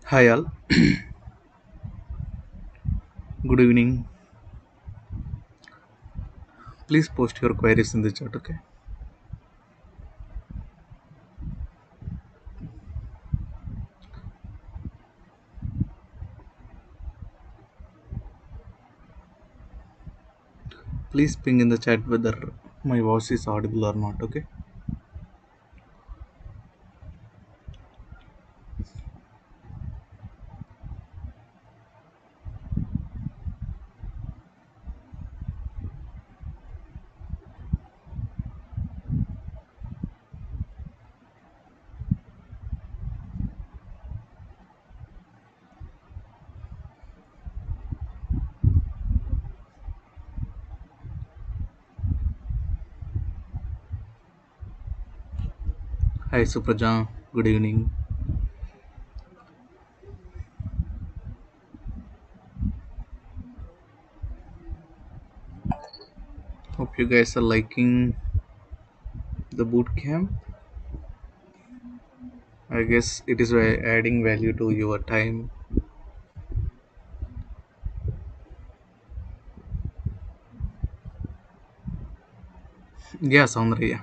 Hi all, good evening. Please post your queries in the chat, okay? Please ping in the chat whether my voice is audible or not, okay? Hi Supraja, good evening. Hope you guys are liking the boot camp. I guess it is adding value to your time. Yeah, Soundra,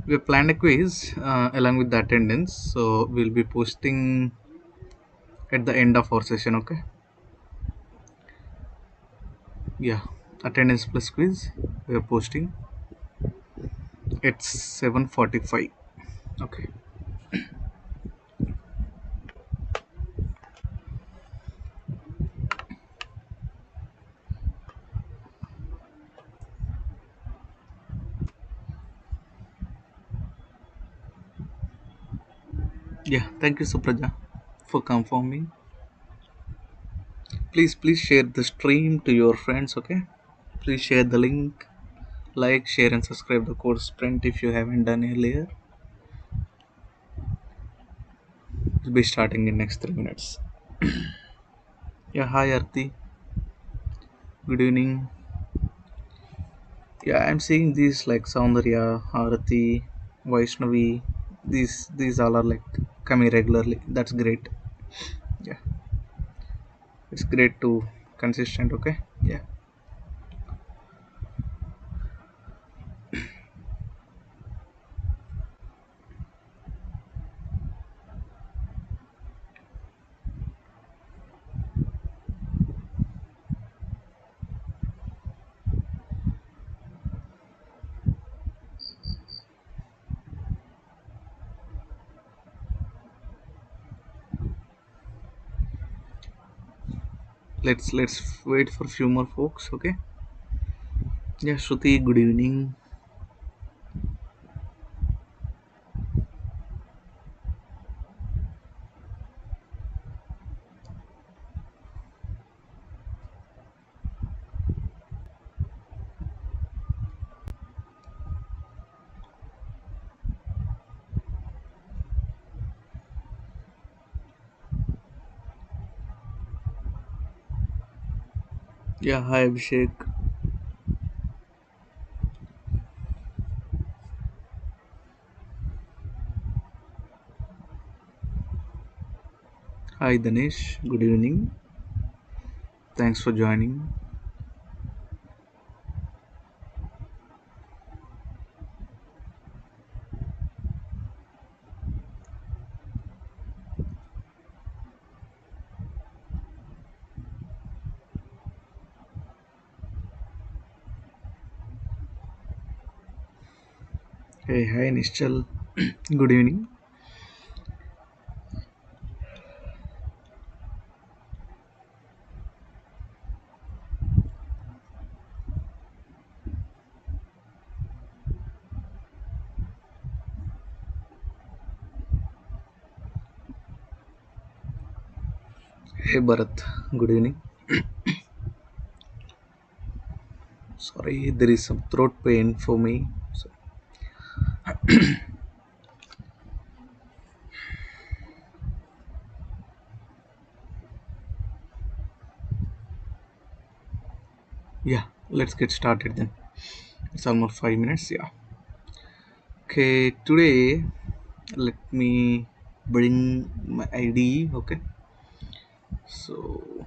we have planned a quiz along with the attendance, so we'll be posting at the end of our session, okay? Yeah, attendance plus quiz we are posting. It's 7:45. Okay. Yeah, thank you Supraja for confirming. Please share the stream to your friends, okay? Please share the link, like, share, and subscribe the course sprint if you haven't done earlier. We'll be starting in next 3 minutes. Yeah, hi Arti, good evening. Yeah, I'm seeing these like Soundarya, Arati, Vaishnavi. These all are like coming regularly. That's great. Yeah, it's great to consistent. Okay. Yeah, let's wait for a few more folks. Okay. Yeah, Shruti, good evening. Yeah, hi Abhishek. Hi Dinesh, good evening. Thanks for joining. Hey, hi Nishchal. Good evening. Hey Bharat, good evening. Sorry, there is some throat pain for me. So, yeah, let's get started then. It's almost 5 minutes. Yeah. Okay, today let me. bring my IDE. Okay, so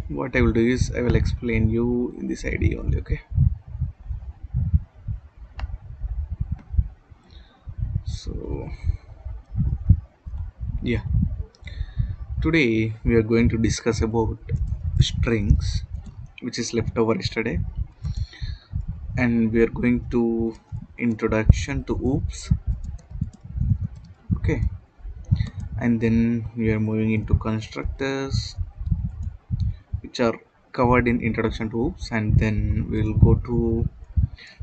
what I will do is I will explain you in this IDE only. Okay, so yeah, today we are going to discuss about strings, which is left over yesterday, and we are going to introduction to oops. Okay, and then we are moving into constructors, which are covered in introduction to oops, and then we'll go to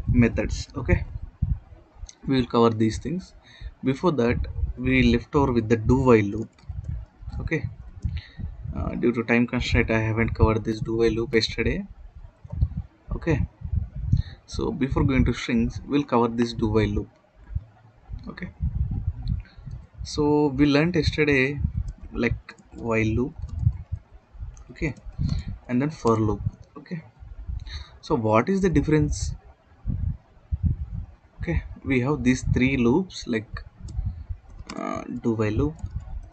methods. Okay, we will cover these things. Before that, we left over with the do while loop. Okay, due to time constraint I haven't covered this do while loop yesterday. Okay, so before going to strings we'll cover this do while loop. Okay, so we learned yesterday like while loop. Okay, and then for loop. Okay, so what is the difference? Okay, we have these three loops like do while loop,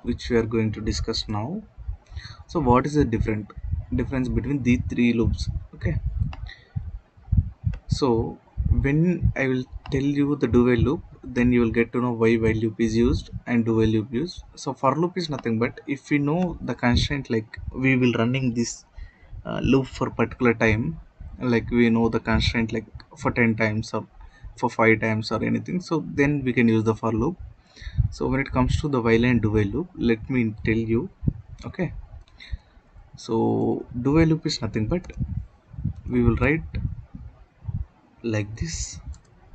which we are going to discuss now. So what is the difference between these three loops? Okay, so when I will tell you the do while loop, then you will get to know why while loop is used and do while loop used. So for loop is nothing but if we know the constraint, like we will running this loop for particular time, like we know the constraint like for 10 times or for 5 times or anything, so then we can use the for loop. So when it comes to the while and do while loop, let me tell you. Okay, so do while loop is nothing but we will write like this.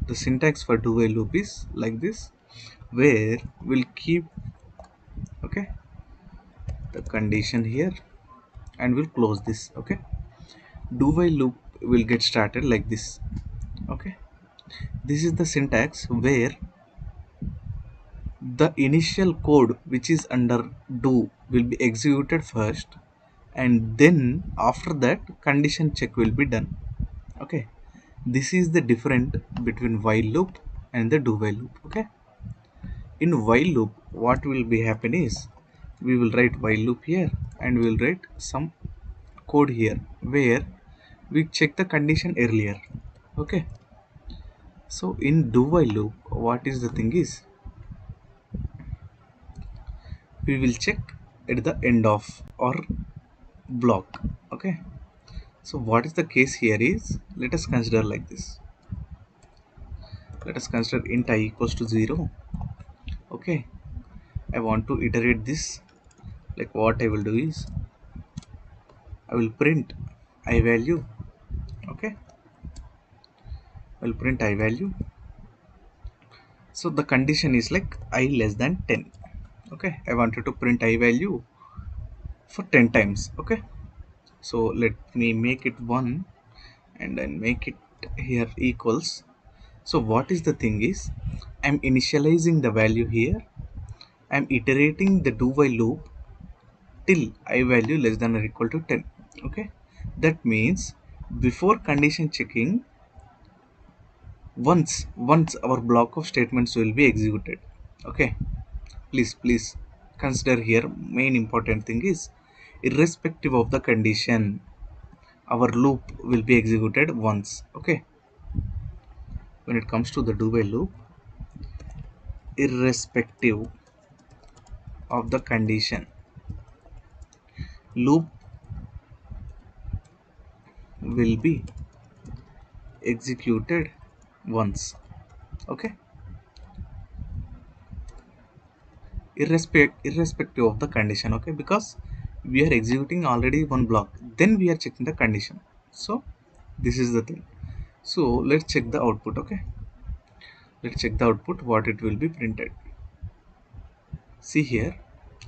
The syntax for do while loop is like this, where we'll keep, okay, the condition here and we'll close this. Okay, do while loop will get started like this. Okay, this is the syntax where the initial code which is under do will be executed first, and then after that condition check will be done. Okay, this is the difference between while loop and the do while loop. Okay, in while loop what will be happen is we will write while loop here and we will write some code here where we check the condition earlier. Okay, so in do while loop what is the thing is we will check at the end of or block. Okay, so what is the case here is, let us consider like this. Let us consider int I equals to 0. Okay, I want to iterate this. Like what I will do is I will print I value. Okay, I will print I value. So the condition is like I less than 10. Okay, I wanted to print I value for 10 times. Okay, so let me make it 1 and then make it here equals. So what is the thing is I'm initializing the value here. I'm iterating the do while loop till I value less than or equal to 10. Okay, that means before condition checking, once our block of statements will be executed. Okay, please consider here main important thing is irrespective of the condition our loop will be executed once. Okay, when it comes to the do while loop, irrespective of the condition, loop will be executed once. Okay, irrespective of the condition. Okay, because we are executing already one block, then we are checking the condition. So this is the thing. So let's check the output. Okay, let's check the output what it will be printed. See here,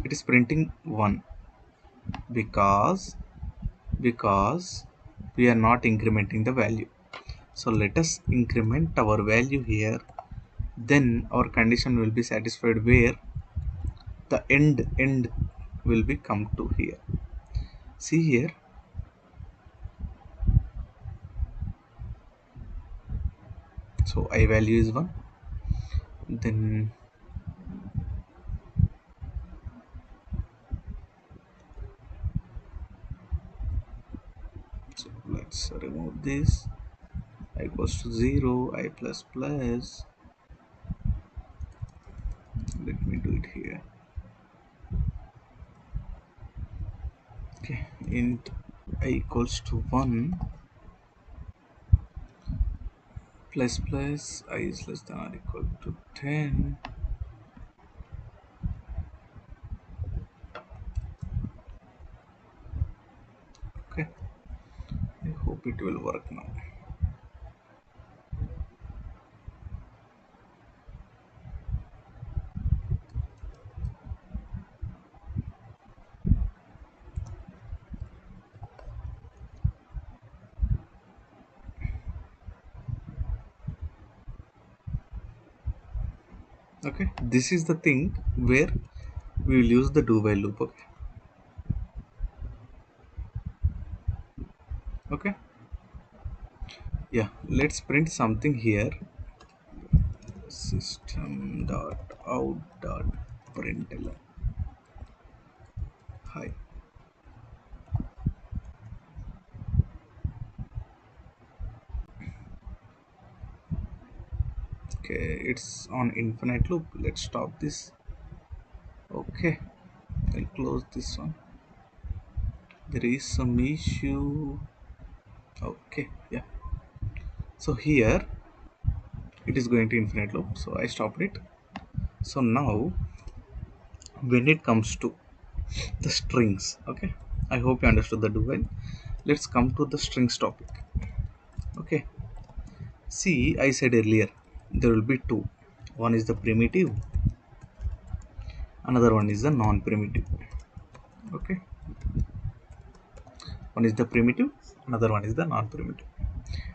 it is printing 1 because we are not incrementing the value. So let us increment our value here, then our condition will be satisfied where the end will be come to here. See here, so I value is 1. Then so let's remove this. I equals to 0, I plus plus. Let me do it here. Okay, int I equals to 1 plus plus I is less than or equal to 10. Okay, I hope it will work now. Okay, this is the thing where we will use the do while loop. Okay, okay, yeah, let's print something here. System dot out dot println. Hi. Okay, it's on infinite loop. Let's stop this. Okay, I'll close this one. There is some issue. Okay, yeah. So here it is going to infinite loop. So I stopped it. So now when it comes to the strings, okay, I hope you understood the do while. Let's come to the strings topic. Okay, see, I said earlier there will be two. One is the primitive, another one is the non-primitive. Okay, one is the primitive, another one is the non-primitive.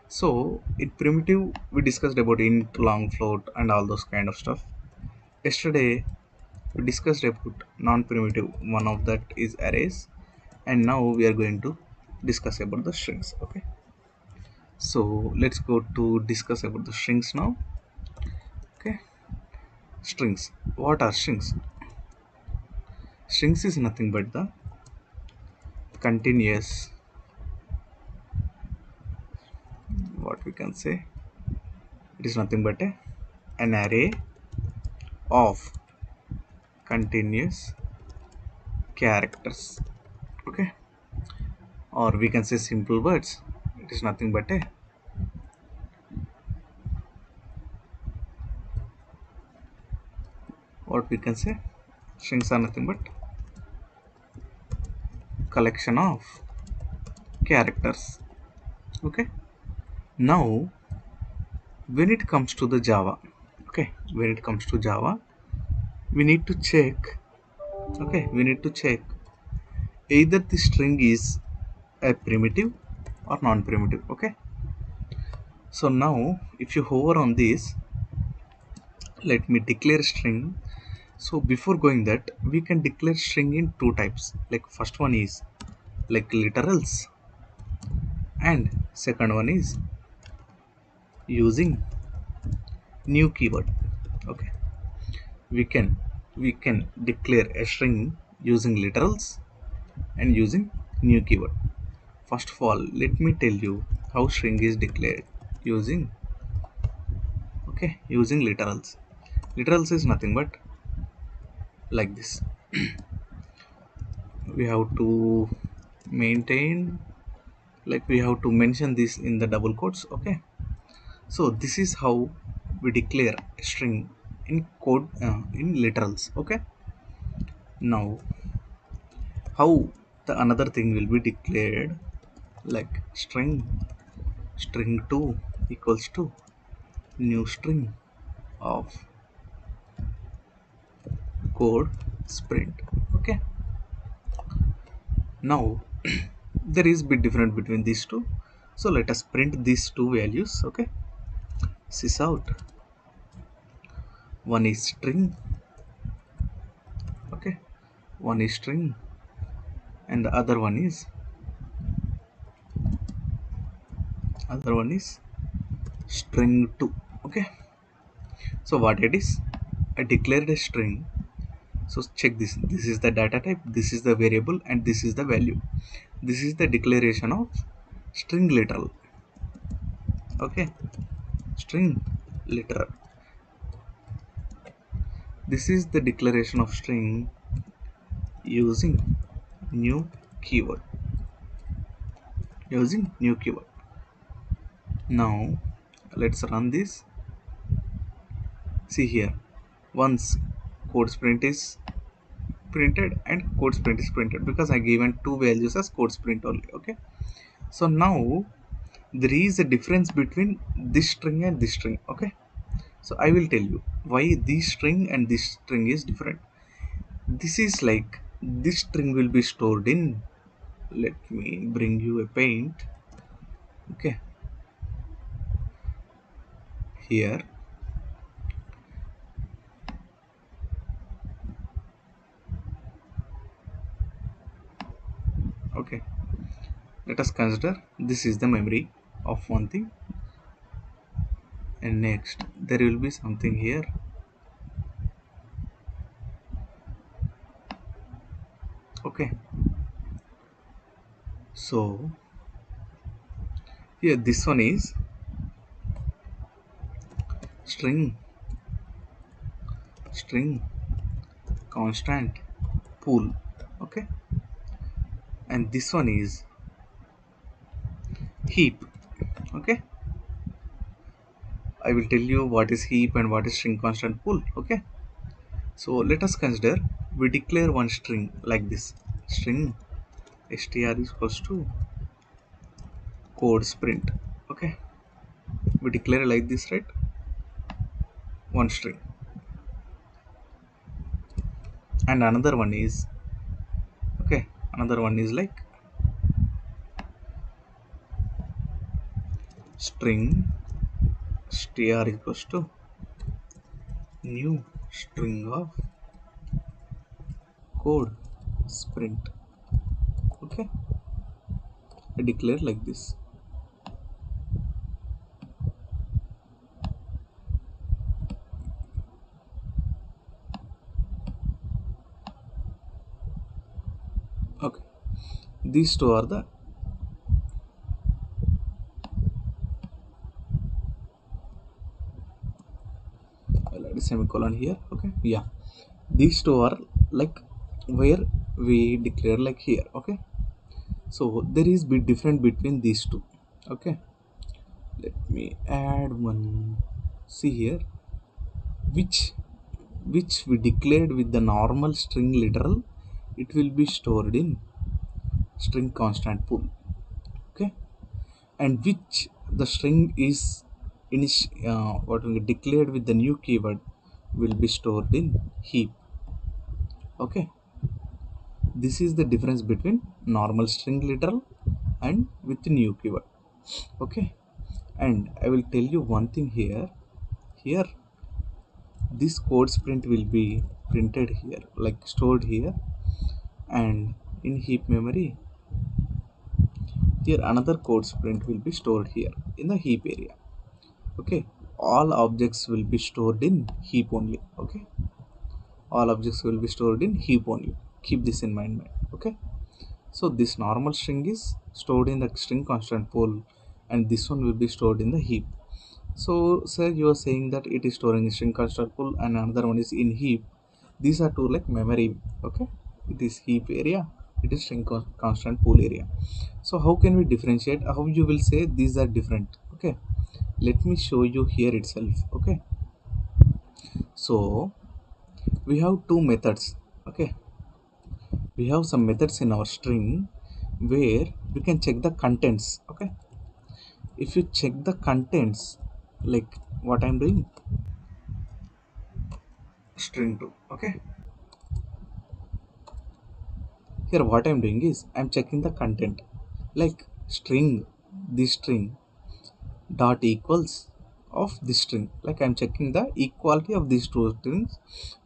So in primitive we discussed about int, long float and all those kind of stuff. Yesterday we discussed about non-primitive, one of that is arrays, and now we are going to discuss about the strings. Okay, so let's go to discuss about the strings now. Okay, strings. What are strings? Strings is nothing but the continuous, what we can say, it is nothing but an array of continuous characters. Okay, or we can say simple words, it is nothing but a what we can say, strings are nothing but collection of characters. Okay, now when it comes to the Java, okay, when it comes to Java we need to check, okay, we need to check either the string is a primitive or non-primitive. Okay, so now if you hover on this, let me declare string. So before going that, we can declare string in two types. Like first one is like literals, and second one is using new keyword. Okay, we can declare a string using literals and using new keyword. First of all, let me tell you how string is declared using, okay, using literals. Literals is nothing but like this. We have to maintain, like we have to mention this in the double quotes. Okay, so this is how we declare a string in code, in literals. Okay, now how the another thing will be declared, like string 2 equals to new string of code sprint. Okay, now there is bit different between these two, so let us print these two values. Okay, sys out, one is string, okay, one is string and the other one is string 2. Okay, So what it is, I declared a string. So check this, this is the data type, this is the variable, and this is the value. This is the declaration of string literal. Okay, string literal. This is the declaration of string using new keyword. Using new keyword. Now let's run this. See here, once code sprint is printed and code sprint is printed, because I given two values as code sprint only. Okay, so now there is a difference between this string and this string. Okay, so I will tell you why this string and this string is different. This is like, this string will be stored in, let me bring you a paint. Okay, here, okay, let us consider this is the memory of one thing, and next there will be something here. Okay, so here this one is string string constant pool. Okay, and this one is heap. Okay, I will tell you what is heap and what is string constant pool. Okay, so let us consider we declare one string like this, string str is equals to code sprint. Okay, we declare like this, right? One string, and another one is, okay, another one is like string str equals to new string of code sprint. Okay, I declare like this. Okay, these two are the, I'll add a semicolon here. Okay, yeah, these two are like where we declare like here. Okay, so there is bit different between these two. Okay, let me add one. See here, which which we declared with the normal string literal, it will be stored in string constant pool. Okay, and which the string is what we declared with the new keyword will be stored in heap. Okay, this is the difference between normal string literal and with the new keyword. Okay, and I will tell you one thing here. Here, this code sprint will be printed here, like stored here, and in heap memory, here another code sprint will be stored here in the heap area. Okay, all objects will be stored in heap only. Okay, all objects will be stored in heap only. Keep this in mind. Okay, so this normal string is stored in the string constant pool, and this one will be stored in the heap. So sir, you are saying that it is storing in string constant pool and another one is in heap. These are two like memory. Okay, it is heap area, it is string constant pool area. So how can we differentiate? How you will say these are different? Okay, let me show you here itself. Okay, so we have two methods. Okay, we have some methods in our string where we can check the contents. Okay, if you check the contents, like what I'm doing, string 2. Okay, here what I'm doing is I'm checking the content, like string, this string dot equals of this string, like I'm checking the equality of these two strings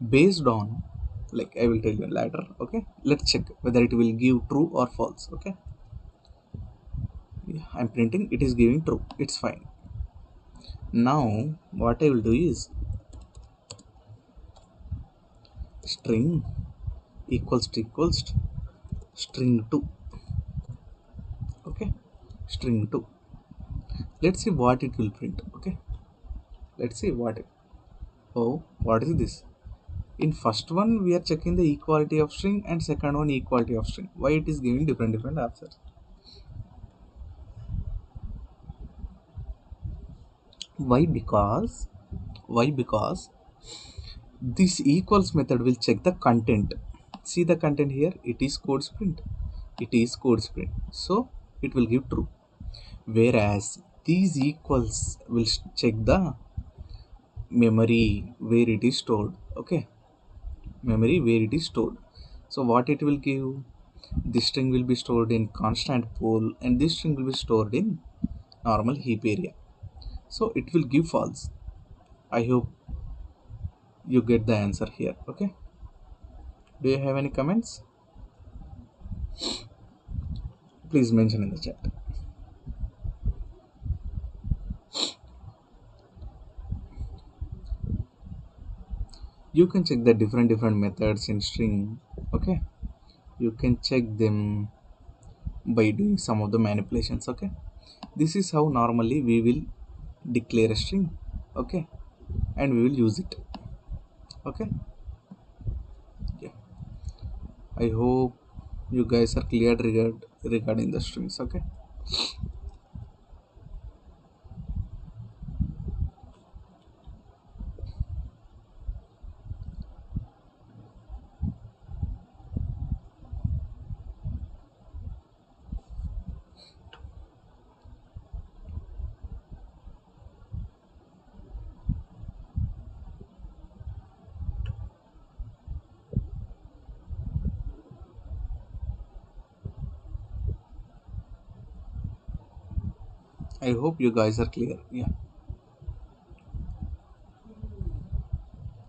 based on, like I will tell you later. Okay, let's check whether it will give true or false. Okay, yeah, I'm printing, it is giving true, it's fine. Now what I will do is string equals to string 2. Okay, string 2. Let's see what it will print. Okay, let's see what it. Oh, what is this? In first one we are checking the equality of string, and second one equality of string. Why it is giving different answers? Why? Because this equals method will check the content. See the content here, it is code sprint. So it will give true. Whereas these equals will check the memory where it is stored. Okay, memory where it is stored. So what it will give? This string will be stored in constant pool, and this string will be stored in normal heap area. So it will give false. I hope you get the answer here. Okay, do you have any comments? Please mention in the chat. You can check the different methods in string. Okay, you can check them by doing some of the manipulations. Okay, this is how normally we will declare a string. Okay, and we will use it. Okay, yeah, I hope you guys are clear regarding the strings. Okay, I hope you guys are clear. Yeah,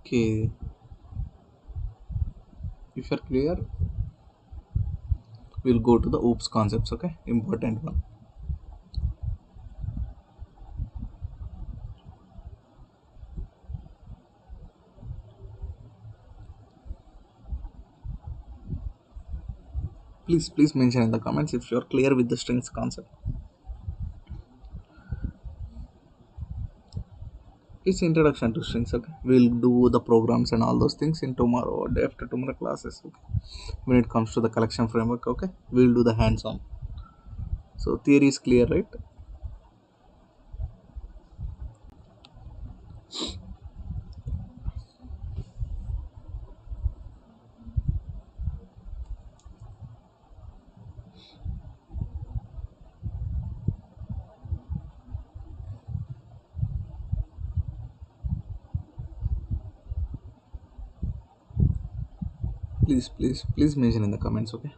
okay, if you're clear, we'll go to the oops concepts. Okay, important one. Please mention in the comments if you're clear with the strings concept. It's introduction to strings. Okay, we'll do the programs and all those things in tomorrow or day after tomorrow classes. Okay, when it comes to the collection framework. Okay, we'll do the hands-on. So theory is clear, right? Please mention in the comments. Okay,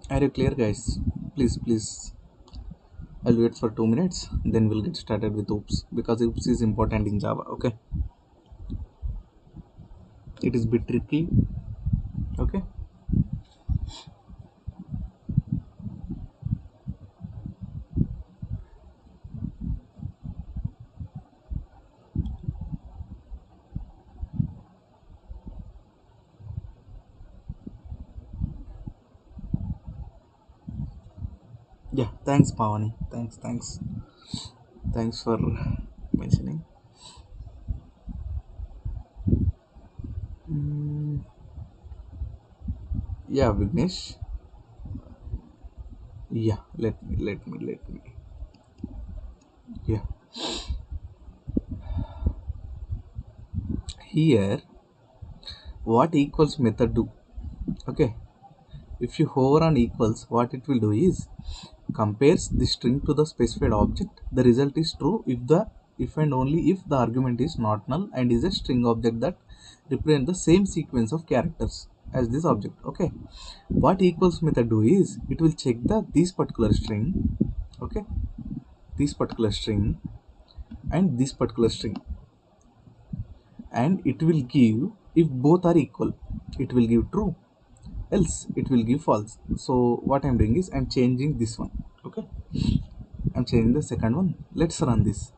are you clear, guys? Please, I'll wait for 2 minutes, then we'll get started with oops, because oops is important in Java. Okay, it is bit tricky. Okay, yeah, thanks Pavani, thanks for mentioning. mm, yeah, Vignesh. Yeah, let me. Yeah, here what equals method do? Okay, if you hover on equals, what it will do is compares the string to the specified object. The result is true if and only if the argument is not null and is a string object that represent the same sequence of characters as this object. Okay, what equals method do is it will check the this particular string. Okay, this particular string and this particular string, and it will give, if both are equal, it will give true. else it will give false. So what I'm doing is I'm changing this one. Okay, I'm changing the second one. Let's run this.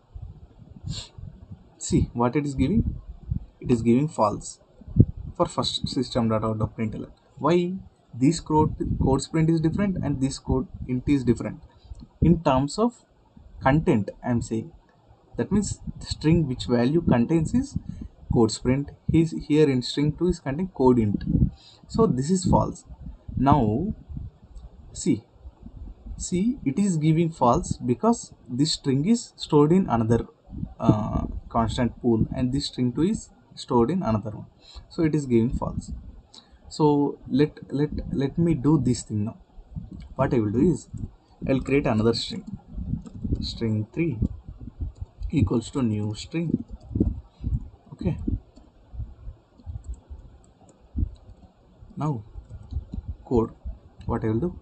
See what it is giving. It is giving false for first system.out.println. Why? This code sprint is different and this code int is different in terms of content. I'm saying that means the string which value contains is code sprint. He's here in string 2 is containing code int. So this is false. Now see it is giving false because this string is stored in another constant pool and this string 2 is stored in another one. So it is giving false. So let me do this thing now. What I will do is I will create another string 3 equals to new string. Okay, now code. What I will do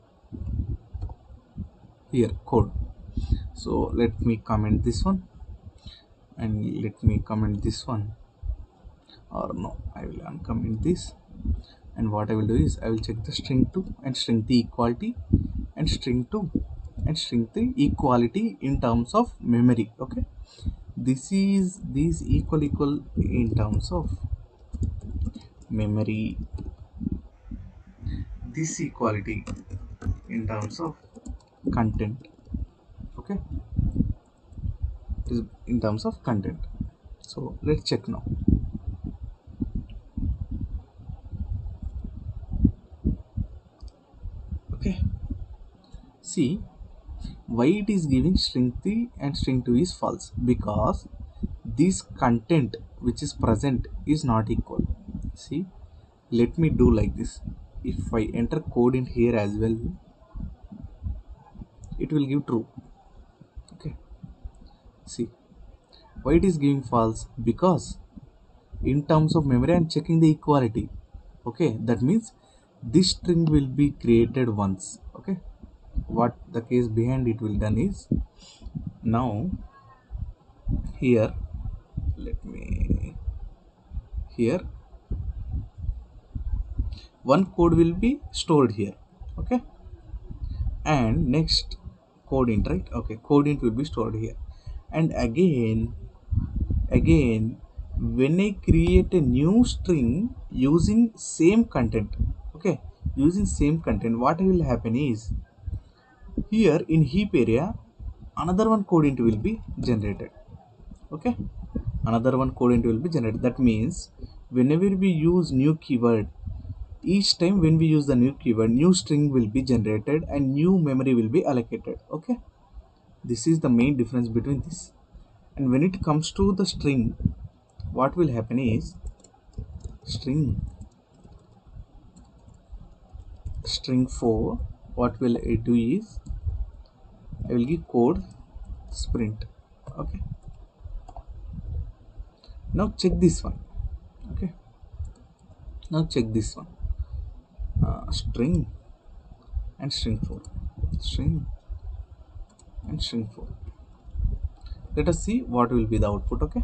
here, code. So let me comment this one and let me comment this one, or no, I will uncomment this. And what I will do is I will check the string 2 and string 3 equality and string 2 and string 3 equality in terms of memory. Okay, this is these equal in terms of memory, this equality in terms of content. Okay, it is in terms of content. So let's check now. Okay, see why it is giving string 3 and string 2 is false, because this content which is present is not equal. See, let me do like this. If I enter code in here as well, it will give true. Okay, see why it is giving false, because in terms of memory I'm checking the equality. Okay, that means this string will be created once. Okay, what the case behind it will done is, now here let me here one code will be stored here. Okay, and next code int, right? Okay, code int will be stored here. And again when I create a new string using same content, okay, using same content, what will happen is here in heap area another one code int will be generated. Okay, another one code int will be generated. That means whenever we use new keyword, each time when we use the new keyword, new string will be generated and new memory will be allocated. Okay, this is the main difference between this. And when it comes to the string, what will happen is string 4, what will I do is I will give code sprint. Okay, now check this one. Okay, now check this one, string and string 4, string and string 4. Let us see what will be the output. Okay,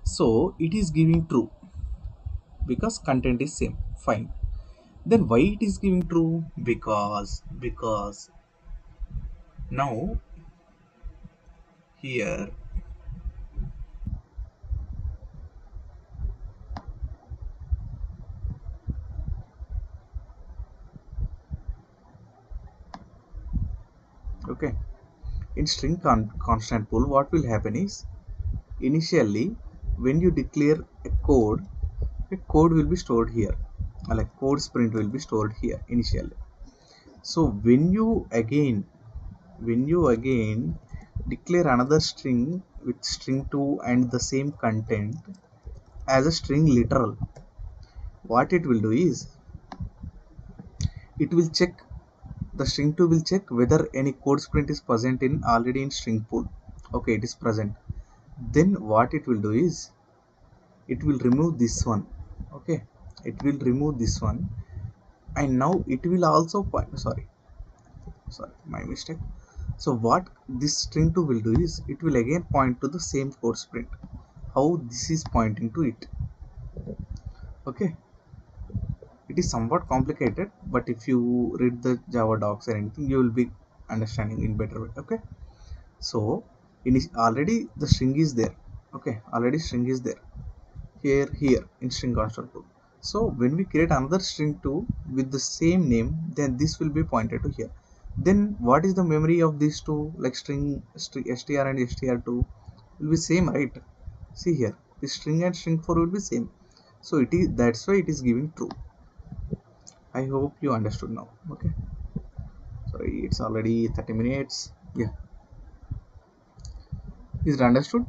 so it is giving true because content is same. Fine. Then why it is giving true? Because now here, okay, in string constant pool, what will happen is initially when you declare a code will be stored here, like code sprint will be stored here initially. So when you again declare another string with string 2 and the same content as a string literal, what it will do is it will check, the string 2 will check whether any code sprint is present in already in string pool. Okay, it is present. Then what it will do is it will remove this one. Okay, it will remove this one, and now it will also point, sorry, my mistake. So what this string 2 will do is it will again point to the same code sprint, how this is pointing to it. Okay, It is somewhat complicated, but if you read the Java docs or anything, you will be understanding in better way. Okay, so already the string is there. Okay, already string is there here in string constructor. So when we create another string 2 with the same name, then this will be pointed to here. Then what is the memory of these two, like string str and str2 will be same, right? See here, the string and string 4 will be same, so it is, that's why it is giving true. I hope you understood now. Okay, sorry, it's already 30 minutes. Yeah, is it understood,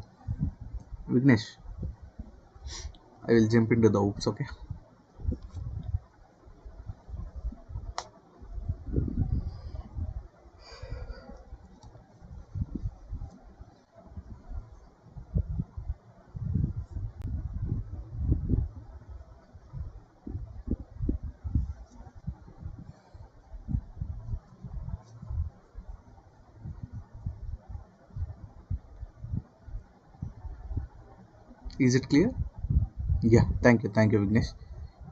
Vignesh? I will jump into the oops. Okay, is it clear? Yeah, thank you, Vignesh.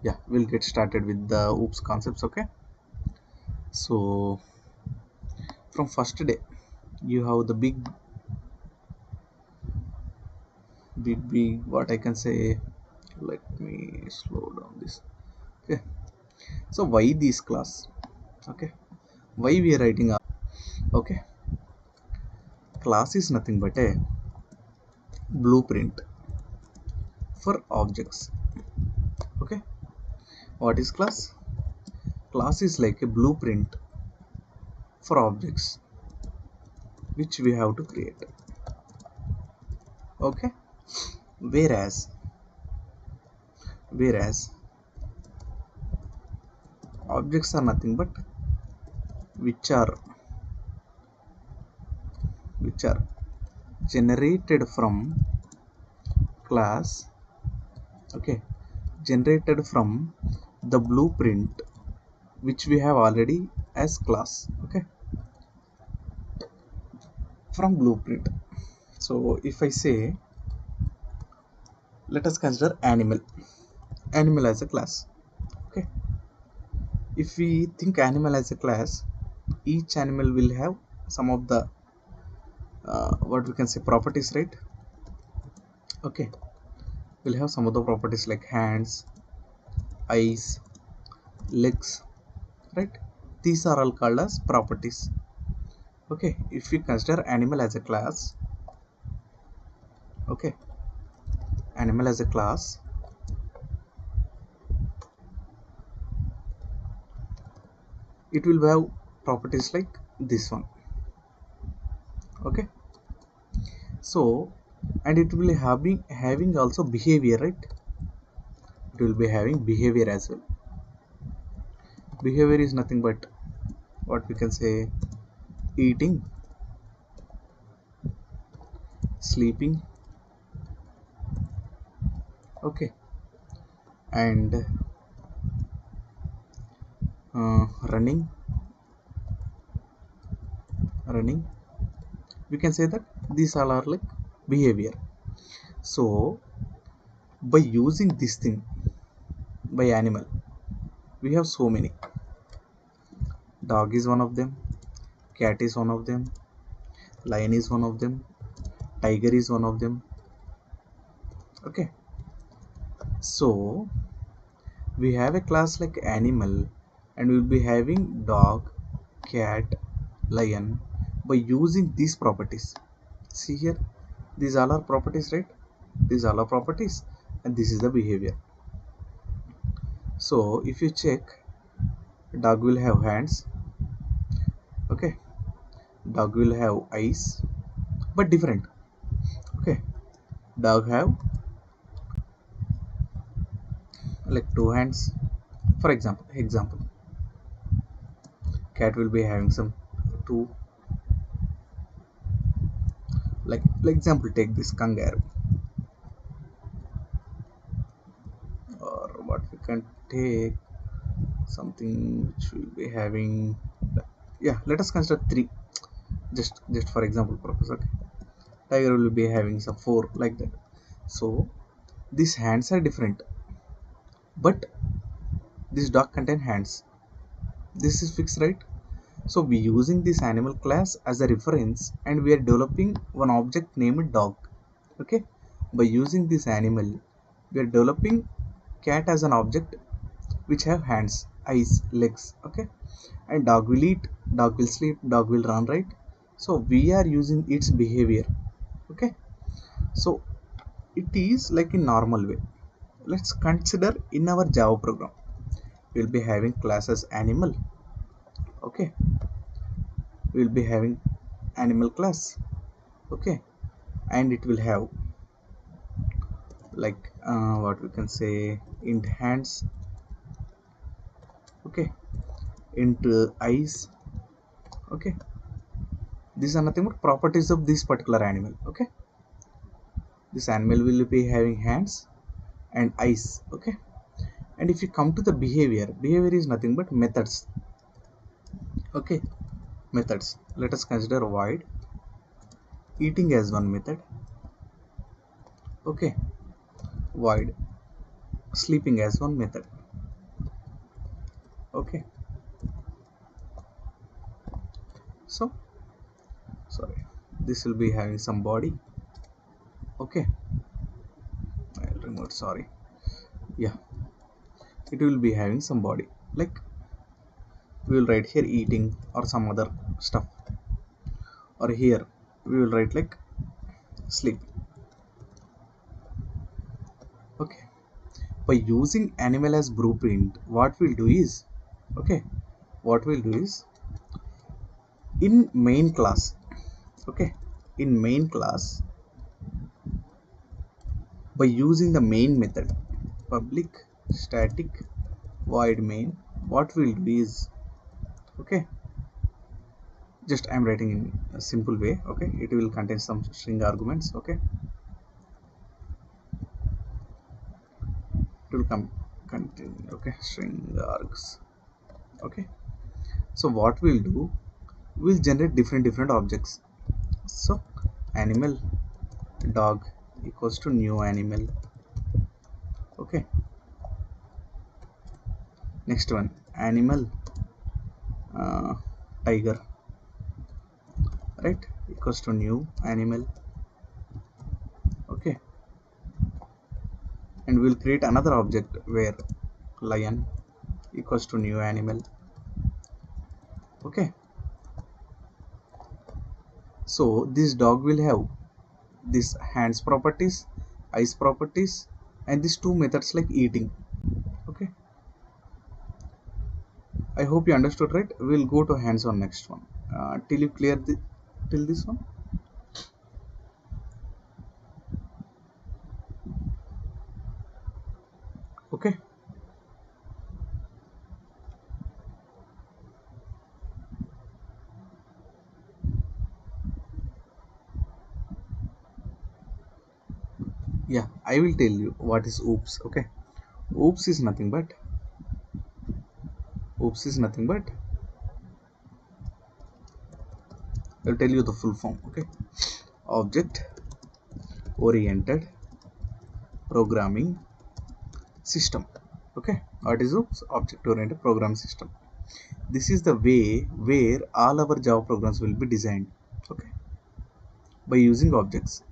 Yeah, we'll get started with the oops concepts. Okay, so from first day you have the big what I can say. Let me slow down this. Okay, so why this class? Okay, why we are writing a, okay, class is nothing but a blueprint for objects. Okay, what is class? Class is like a blueprint for objects which we have to create. Okay, whereas objects are nothing but which are which are generated from class. Okay, generated from the blueprint which we have already as class. Okay, from blueprint. So if I say, let us consider animal as a class. Okay, if we think animal as a class, each animal will have some of the what we can say properties, right? Okay, we'll have some of the properties like hands, eyes, legs, right? These are all called as properties. Okay, if we consider animal as a class, okay, animal as a class, it will have properties like this one. Okay, so and it will having also behavior, right? It will be having behavior as well. Behavior is nothing but what we can say: eating, sleeping, okay, and running. We can say that these all are like behavior. So by using this thing, by animal, we have so many. Dog is one of them, cat is one of them, lion is one of them, tiger is one of them. Okay, so we have a class like animal, and we'll be having dog, cat, lion by using these properties. See here, these all are properties, right? These all are properties, and this is the behavior. So if you check, dog will have hands. Okay, dog will have eyes, but different. Okay, dog have like two hands, for example. Cat will be having some two, like example, take this kangaroo, or what we can take something which will be having, yeah, let us consider three, just for example purpose. Okay, tiger will be having some four, like that. So these hands are different, but this dog contain hands. This is fixed, right? So we using this animal class as a reference, and we are developing one object named dog. Okay, by using this animal we are developing cat as an object which have hands, eyes, legs. Okay, and dog will eat, dog will sleep, dog will run, right? So we are using its behavior. Okay, so it is like in normal way. Let's consider in our Java program we'll be having classes animal. Okay, we'll be having animal class. Okay, and it will have like what we can say, int hands. Okay, int eyes. Okay, these are nothing but properties of this particular animal. Okay, this animal will be having hands and eyes. Okay, and if you come to the behavior, behavior is nothing but methods. Okay, methods. Let us consider void eating as one method. Okay, void sleeping as one method. Okay, so sorry, this will be having some body. Okay, I'll remove, sorry. Yeah, it will be having some body, like we will write here eating or some other stuff, or here we will write like sleep. Okay, by using animal as blueprint, what we'll do is, okay, what we'll do is in main class. Okay, in main class, by using the main method public static void main, what we'll do is, okay, just I'm writing in a simple way. Okay, it will contain some string arguments. Okay, it will come contain, okay, string args. Okay, so what we'll do, we'll generate different objects. So animal dog equals to new animal. Okay, next one animal tiger, right, equals to new animal. Okay, and we'll create another object where lion equals to new animal. Okay, so this dog will have this hands properties, eyes properties, and these two methods like eating. Okay, I hope you understood, right? We'll go to hands on next one till you clear the till this one. Okay, yeah, I will tell you what is oops. Okay, oops is nothing but, oops is nothing but, I'll tell you the full form. Okay, object oriented programming system. Okay, what is oops? Object oriented program system. This is the way where all our Java programs will be designed. Okay, by using objects.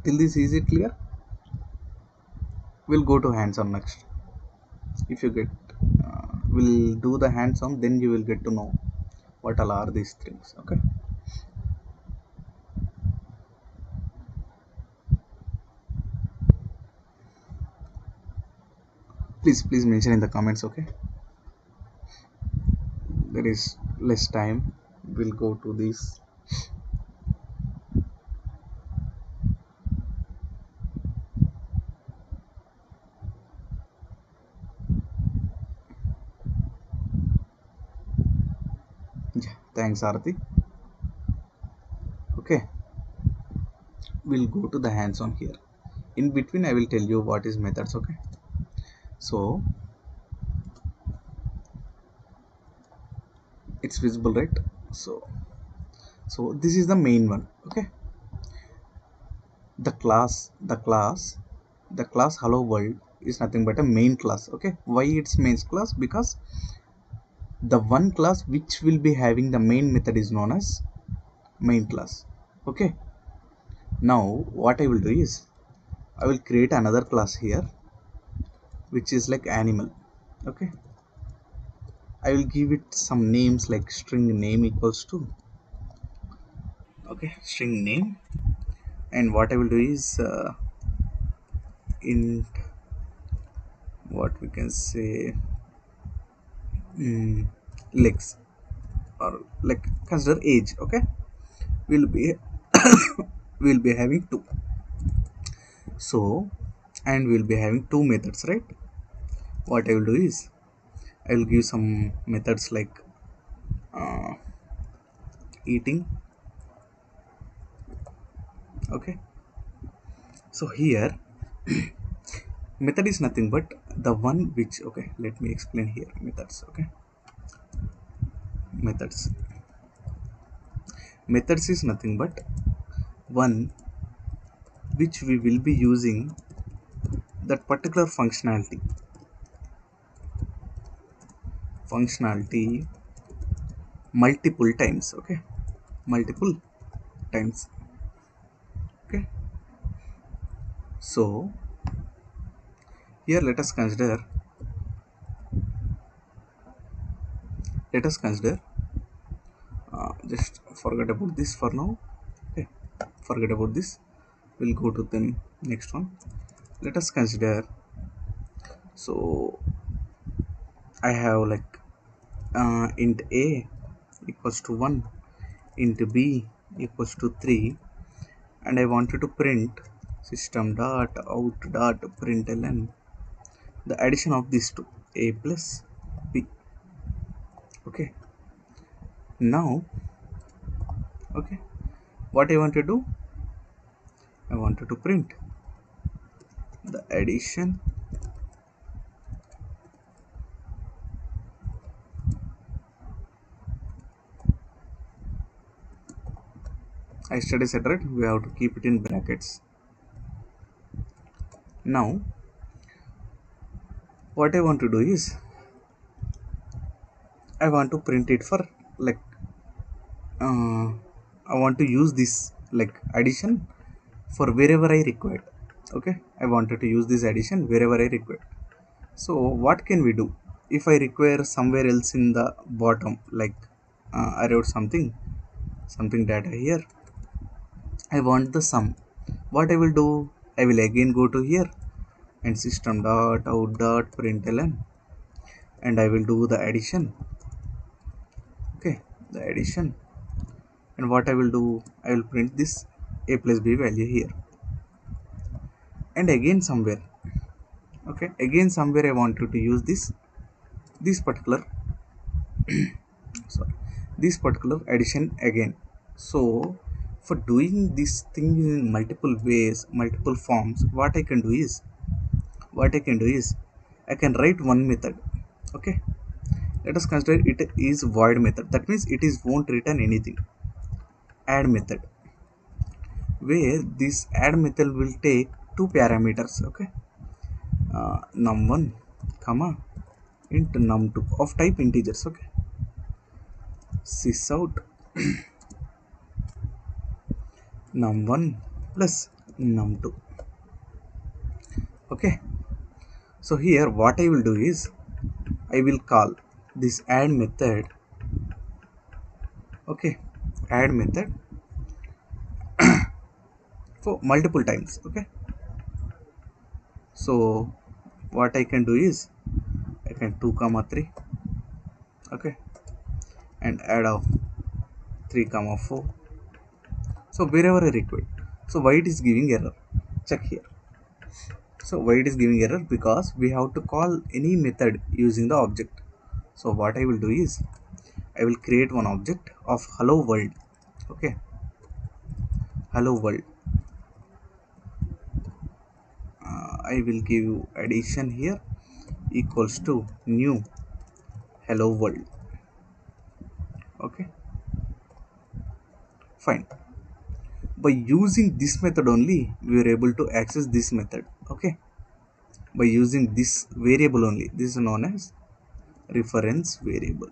Till this, is it clear? We'll go to hands on next. If you get we'll do the hands on, then you will get to know what all are these things. Okay, please mention in the comments. Okay, there is less time, we'll go to this. Yeah, thanks Arati. Okay, we'll go to the hands on here. In between I will tell you what is methods. Okay, so it's visible, right? So this is the main one. Okay, the class the class hello world is nothing but a main class. Okay, why it's main class? Because the one class which will be having the main method is known as main class. Okay, now what I will do is I will create another class here which is like animal. Okay, I will give it some names like string name equals to, okay, string name. And what I will do is int, what we can say, mm, legs, or like consider age. Okay, will be will be having two. So, and we'll be having two methods, right? What I will do is I will give some methods like uh, eating. Okay, so here method is nothing but the one which, okay, let me explain here methods. Okay, methods is nothing but one which we will be using that particular functionality multiple times. Okay, multiple times. Okay, so here let us consider just forget about this for now. Okay, forget about this, we'll go to the next one. Let us consider, so I have like int a equals to 1, int b equals to 3, and I wanted to print system dot out dot println the addition of these two, a plus b. Okay, now, okay, what I want to do, I wanted to print the addition I study said, right, we have to keep it in brackets. Now what I want to do is I want to print it for like uh, I want to use this like addition for wherever I require. Okay, I wanted to use this addition wherever I require. So what can we do if I require somewhere else in the bottom, like I wrote something data here, I want the sum. What I will do, I will again go to here and system dot out dot println, and I will do the addition. Okay, the addition, and what I will do, I will print this a plus b value here, and again somewhere, okay, again somewhere I want you to use this particular sorry, this particular addition again. So for doing this thing in multiple ways, multiple forms, what I can do is I can write one method. Okay, let us consider it is void method, that means it is won't return anything. Add method, where this add method will take two parameters. Okay, num1 comma int num2 of type integers. Okay, sysout num1 plus num2. Okay, so here what I will do is I will call this add method. Okay, add method for multiple times. Okay, so what I can do is I can 2 comma 3. Okay, and add of 3 comma 4. So wherever I require. So why it is giving error, check here. So why it is giving error, because we have to call any method using the object. So what I will do is I will create one object of hello world. Okay, hello world, I will give you addition here equals to new hello world. Okay, fine. By using this method only we were able to access this method. Okay, by using this variable only, this is known as reference variable.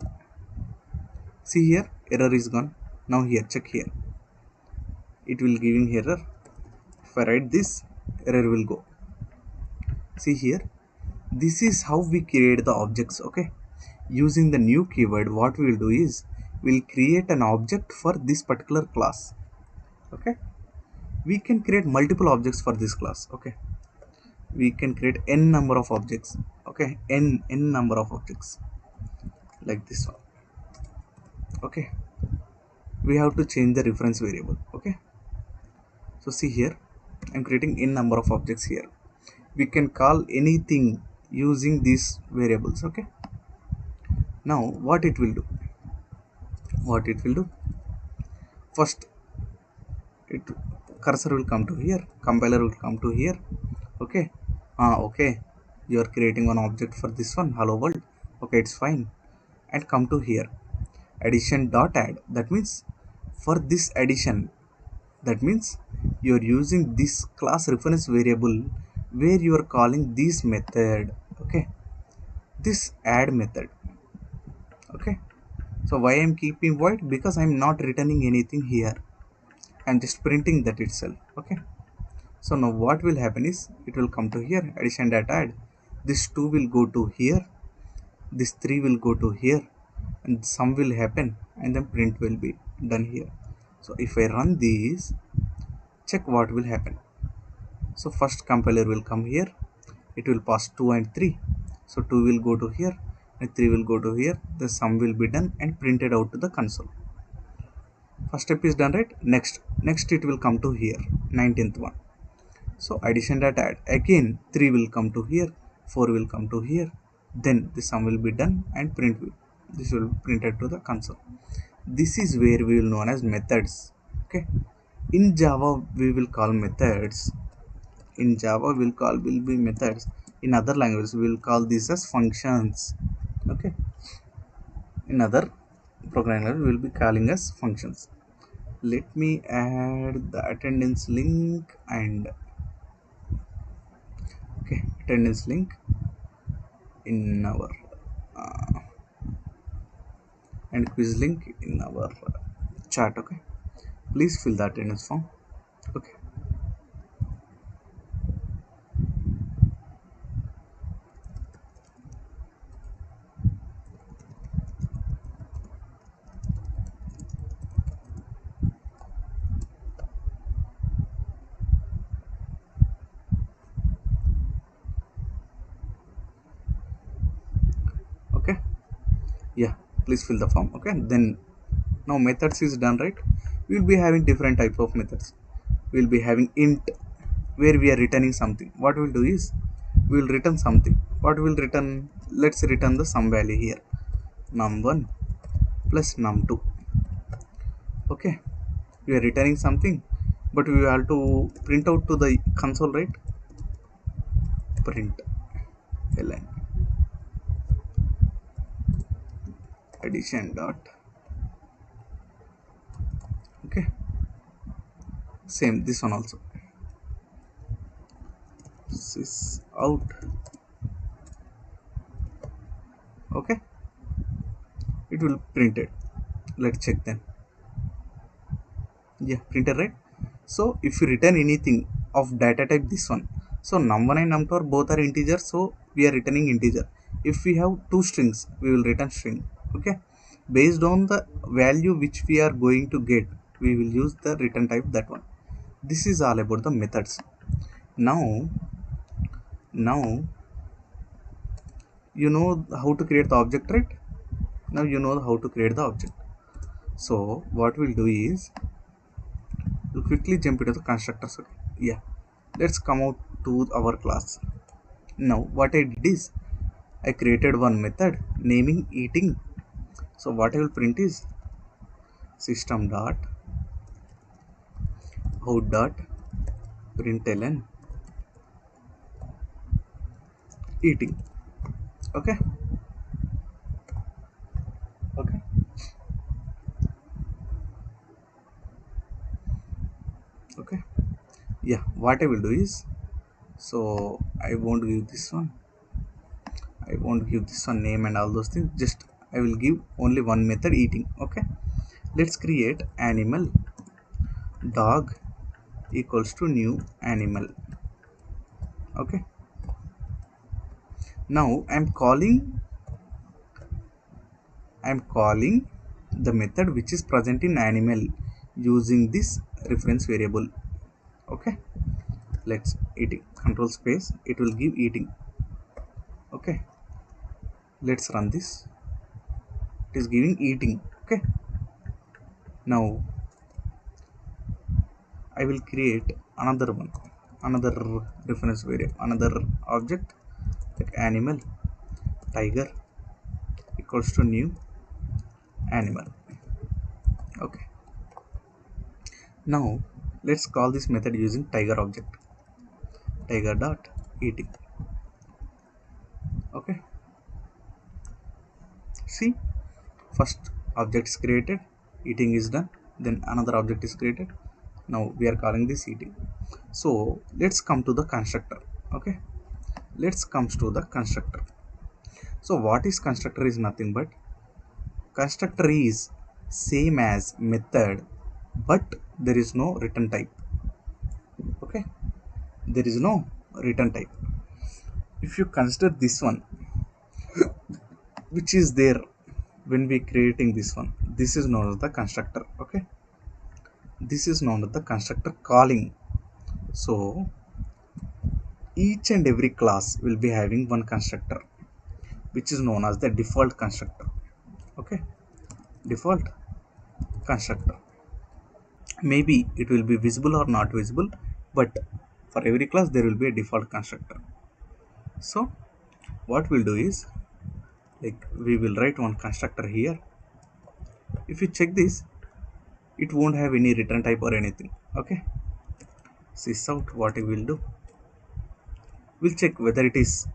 See here, error is gone. Now here, check here, it will giving error. If I write this, error will go. See here, this is how we create the objects. Okay, using the new keyword, what we will do is we'll create an object for this particular class. Okay, we can create multiple objects for this class. Okay, we can create n number of objects. Okay, n number of objects like this one. Okay, we have to change the reference variable. Okay, so see here, I'm creating n number of objects here. We can call anything using these variables. Okay, now what it will do, first it cursor will come to here, compiler will come to here. Okay, okay, you are creating one object for this one, hello world. Okay, it's fine. And come to here, addition dot add. That means for this addition, that means you are using this class reference variable where you are calling this method. Okay, this add method. Okay, so why I'm keeping void? Because I'm not returning anything here, I'm just printing that itself. Okay, so now what will happen is it will come to here, addition dot add. This 2 will go to here, this 3 will go to here, and sum will happen, and then print will be done here. So if I run this, check what will happen. So first compiler will come here, it will pass 2 and 3. So 2 will go to here and 3 will go to here. The sum will be done and printed out to the console. First step is done, right? Next it will come to here, 19th one. So addition dot add, again 3 will come to here, 4 will come to here, then the sum will be done and this will be printed to the console. This is where we will known as methods. Okay, in Java we will call methods. In Java will be methods. In other languages we will call this as functions. Okay, in other programming language we will be calling as functions. Let me add the attendance link and okay, attendance link in our and quiz link in our chat. Okay, please fill the attendance form. Okay, okay, yeah, please fill the form. Okay, then now methods is done, right? We will be having different type of methods. We will be having int, where we are returning something. What we'll do is we will return something. What will return? Let's return the sum value here, num1 plus num2. Okay, we are returning something, but we have to print out to the console, right? Print ln addition dot. Okay, same this one also, sys out. Okay, it will print it. Let's check then. Yeah, printer, right? So if you return anything of data type this one, so num1 and num2 are both are integers, so we are returning integer. If we have two strings, we will return string. Okay, based on the value which we are going to get, we will use the return type, that one. This is all about the methods. Now you know how to create the object, right? Now you know how to create the object. So what we'll do is we'll quickly jump into the constructors. Okay, yeah, let's come out to our class. Now what I did is I created one method naming eating. So what I will print is system dot out dot println eating. Okay, okay, what I will do is, so I won't give this one, I won't give this one name and all those things, just I will give only one method, eating. Okay, let's create animal dog equals to new animal. Okay, now I'm calling the method which is present in animal using this reference variable. Okay, let's eating, control space, it will give eating. Okay, let's run this, it is giving eating. Okay, now I will create another one, another reference variable, another object like animal tiger equals to new animal. Okay, now let's call this method using tiger object, tiger dot eating. Okay, see, first object is created, eating is done, then another object is created, now we are calling this eating. So let's come to the constructor. Okay, let's comes to the constructor. So what is constructor is nothing but, constructor is same as method, but there is no return type. Okay, there is no return type. If you consider this one which is there when we creating this one, this is known as the constructor. Okay, this is known as the constructor calling. So each and every class will be having one constructor which is known as the default constructor. Okay, default constructor, maybe it will be visible or not visible, but for every class there will be a default constructor. So what we'll do is, like, we will write one constructor here. If you check this, it won't have any return type or anything. Okay, sys out, what we will do, we'll check whether it is,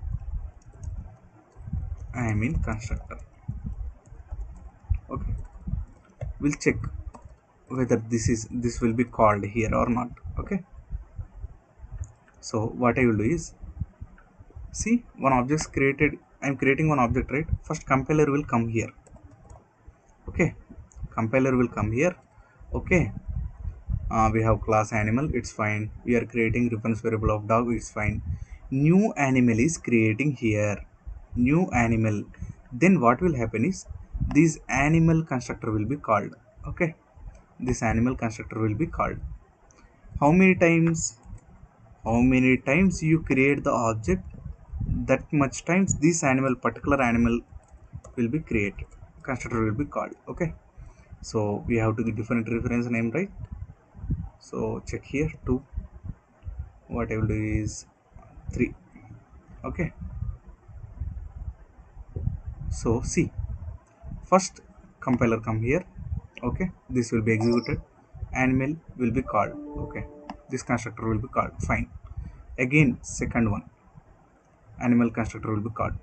I mean constructor. Okay, we'll check whether this will be called here or not. Okay, so what I will do is, see, one object is created, I'm creating one object, right? First compiler will come here. Okay, compiler will come here. Okay, we have class animal, it's fine, we are creating reference variable of dog, it's fine. New animal is creating here, new animal. Then what will happen is, this animal constructor will be called. Okay, this animal constructor will be called. How many times, how many times you create the object, that much times this animal, particular animal will be created, constructor will be called. Okay, so we have to give different reference name, right? So check here 2, what I will do is 3. Okay, so see, first compiler come here. Okay, this will be executed, animal will be called. Okay, this constructor will be called, fine. Again second one, animal constructor will be called.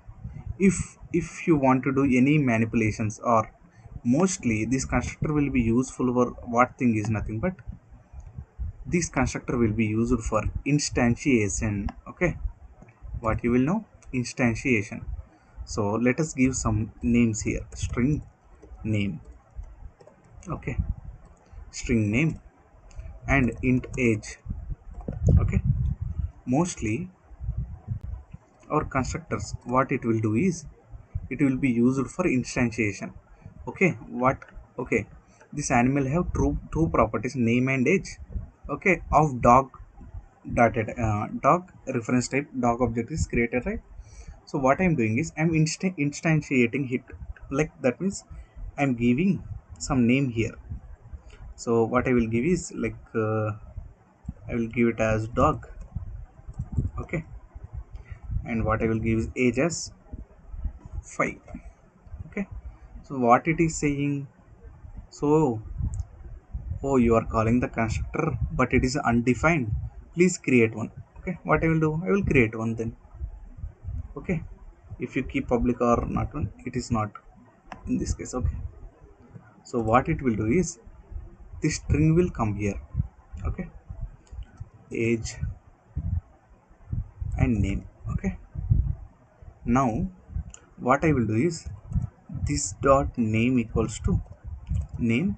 If you want to do any manipulations, or mostly this constructor will be useful for what thing is nothing but, this constructor will be used for instantiation. Okay, what you will know, instantiation. So let us give some names here, string name. Okay, string name and int age. Okay, mostly our constructors, what it will do is, it will be used for instantiation. Okay, what, okay, this animal have two properties, name and age. Okay, of dog dot dog reference type, dog object is created, right? So what I'm doing is, I'm instantiating it, like that means I'm giving some name here. So what I will give is, like, I will give it as dog. Okay, and what I will give is age as 5. Okay, so what it is saying, so, oh, you are calling the constructor but it is undefined, please create one. Okay, what I will do, I will create one then. Okay, if you keep public or not one, it is not in this case. Okay, so what it will do is, this string will come here. Okay, age and name. Okay, now what I will do is this dot name equals to name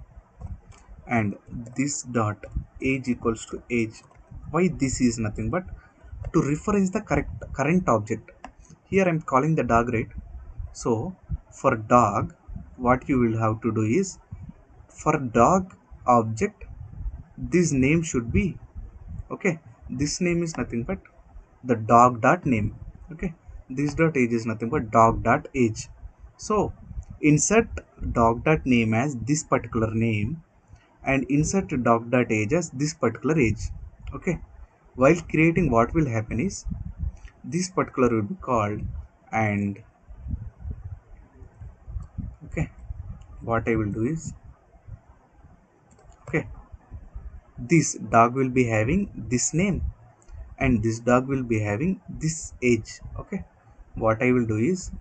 and this dot age equals to age. Why this is nothing but to reference the correct current object. Here I'm calling the dog, right? So for dog, what you will have to do is for dog object this name should be, okay, this name is nothing but the dog dot name. Okay, this dot age is nothing but dog dot age. So insert dog dot name as this particular name and insert dog dot age as this particular age. Okay, while creating, what will happen is this particular will be called, and okay, what I will do is, okay, this dog will be having this name and this dog will be having this age. Okay, what I will do is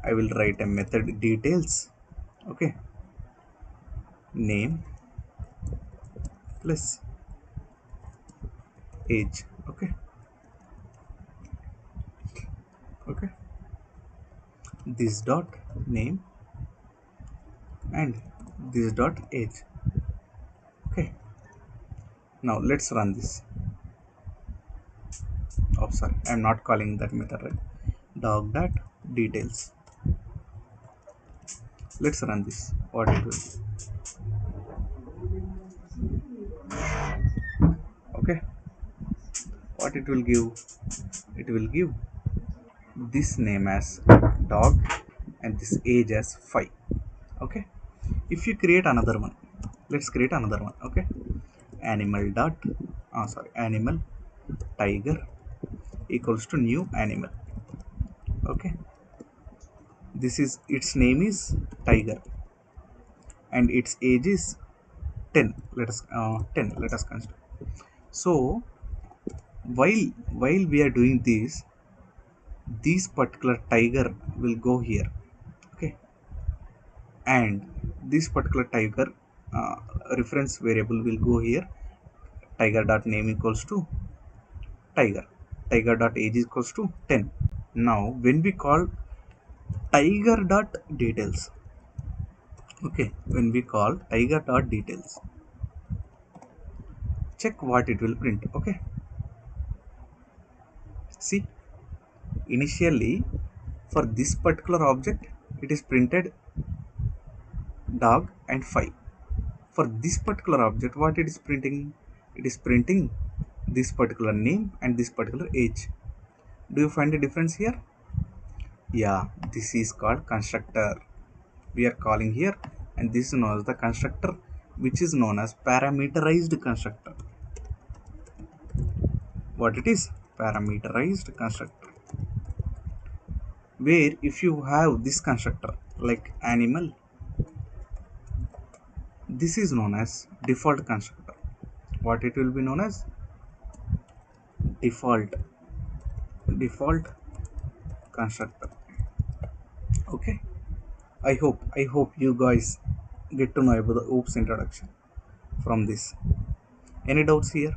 I will write a method details. Okay, name plus age. Okay, okay, this dot name and this dot age. Okay, now let's run this. Oh sorry, I'm not calling that method, right? Dog dot details. Let's run this. What it will, okay, what it will give, it will give this name as dog and this age as 5. Okay, if you create another one, let's create another one. Okay, animal dot sorry, animal tiger equals to new animal. Okay, this is its name is tiger and its age is 10. Let us 10, let us consider. So while we are doing this particular tiger will go here. Okay, and this particular tiger uh, reference variable will go here. Tiger dot name equals to tiger, tiger dot age equals to 10. Now when we call tiger dot details, okay, when we call tiger dot details, check what it will print. Okay, see, initially for this particular object it is printed dog and 5. For this particular object, what it is printing, it is printing this particular name and this particular age. Do you find a difference here? Yeah, this is called constructor. We are calling here, and this is known as the constructor, which is known as parameterized constructor. What it is? Parameterized constructor, where if you have this constructor like animal, this is known as default constructor. What it will be known as? Default constructor. Okay, I hope you guys get to know about the oops introduction from this. Any doubts here?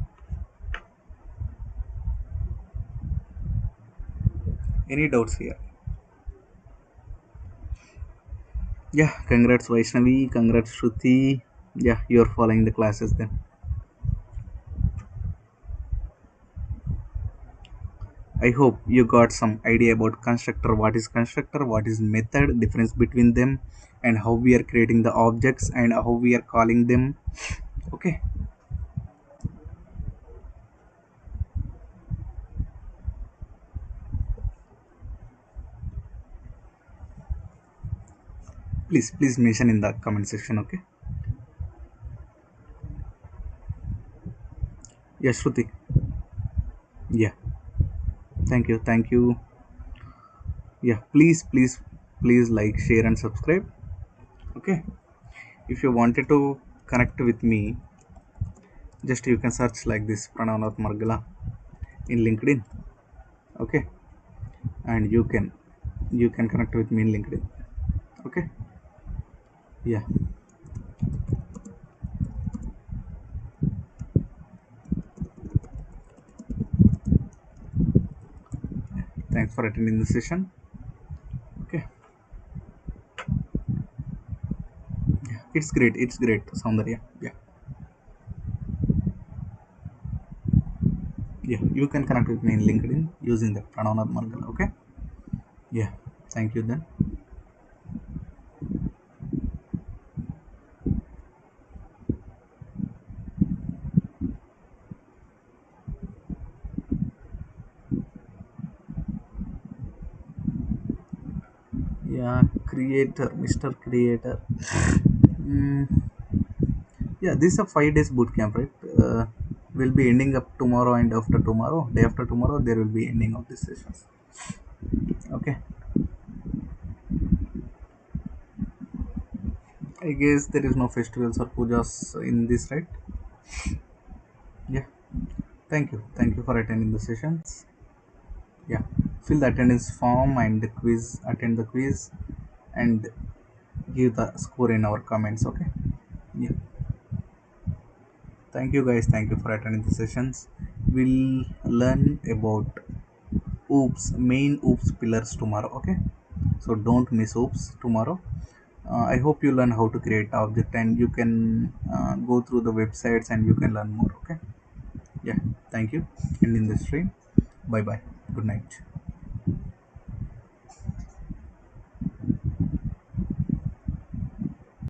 Any doubts here? Yeah, congrats Vaishnavi, congrats Shruti. Yeah, you're following the classes then. I hope you got some idea about constructor, what is constructor, what is method, difference between them, and how we are creating the objects and how we are calling them. Okay, please mention in the comment section. Okay, yeah Shruti, yeah, thank you. Yeah, please like, share and subscribe. Okay, if you wanted to connect with me, just you can search like this Pranavnath Margala in LinkedIn. Okay, and you can connect with me in LinkedIn. Okay, yeah, Thanks for attending the session. Okay. Yeah, it's great, Soundarya. Yeah. Yeah, you can connect with me in LinkedIn using the Pranavnath Margal. Okay. Yeah. Thank you then. Yeah, creator, Mr. Creator. Mm, yeah, this is a 5 days boot camp, right? Will be ending up tomorrow and after tomorrow. Day after tomorrow, there will be ending of this sessions. Okay. I guess there is no festivals or pujas in this, right? Yeah. Thank you. Thank you for attending the sessions. Yeah. Fill the attendance form and the quiz. Attend the quiz and give the score in our comments. Okay. Yeah. Thank you guys. Thank you for attending the sessions. We'll learn about oops main oops pillars tomorrow. Okay. So don't miss oops tomorrow. I hope you learn how to create object and you can go through the websites and you can learn more. Okay. Yeah. Thank you. And in the stream. Bye bye. Good night.